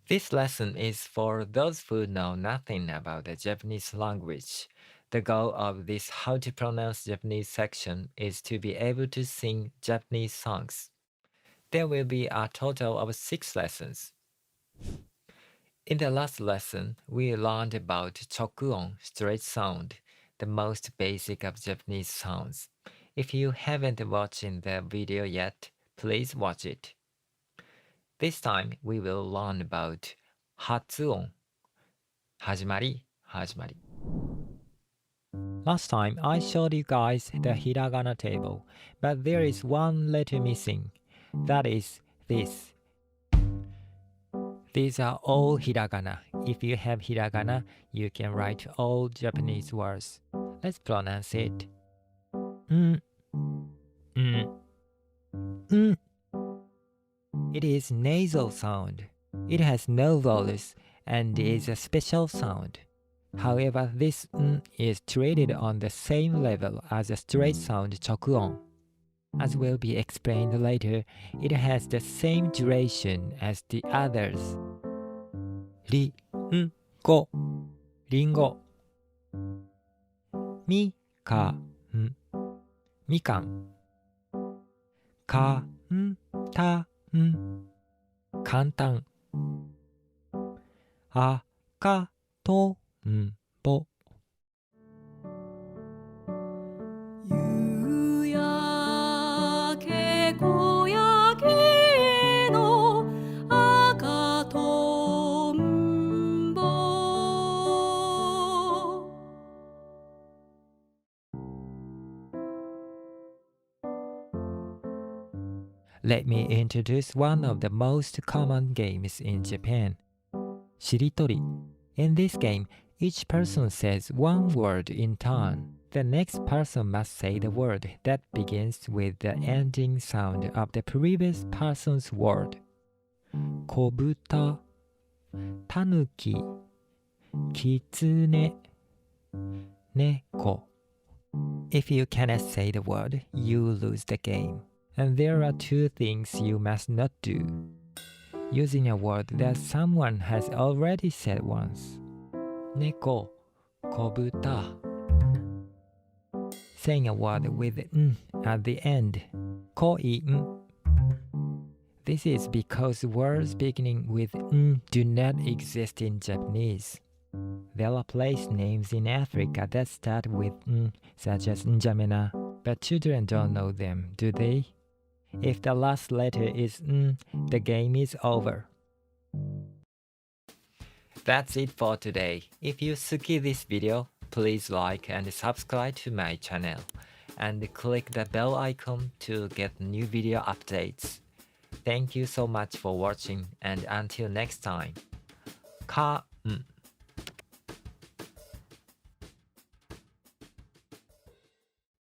This lesson is for those who know nothing about the Japanese language. The goal of this How to Pronounce Japanese section is to be able to sing Japanese songs. There will be a total of 6 lessons. In the last lesson, we learned about Choku-on, straight sound, the most basic of Japanese sounds. If you haven't watched the video yet, please watch it. This time, we will learn about Hatsu-on, 始まり, 始まり. Last time, I showed you guys the hiragana table, but there is one letter missing. That is this. These are all hiragana. If you have hiragana, you can write all Japanese words. Let's pronounce it. Mm, mm, mm. It is nasal sound. It has no vowels and is a special sound. However, this is treated on the same level as a straight sound choku-on. As will be explained later, it has the same duration as the others. Ri, n, go, ringo. Mi, ka, n, mikan. Ka, n, ta, n, kantan. A, ka, to, n, bo. 夕焼け小焼けの赤とんぼ Let me introduce one of the most common games in Japan. Shiritori. In this game, each person says one word in turn. The next person must say the word that begins with the ending sound of the previous person's word. Kobuta, tanuki, kitsune, neko. If you cannot say the word, you lose the game. And there are 2 things you must not do. Using a word that someone has already said once. Neko, kobuta. Saying a word with n at the end. Koi-n. This is because words beginning with n do not exist in Japanese. There are place names in Africa that start with n, such as N'Djamena, but children don't know them, do they? If the last letter is n, the game is over. That's it for today. If you suki this video, please like and subscribe to my channel, and click the bell icon to get new video updates. Thank you so much for watching, and until next time. Ka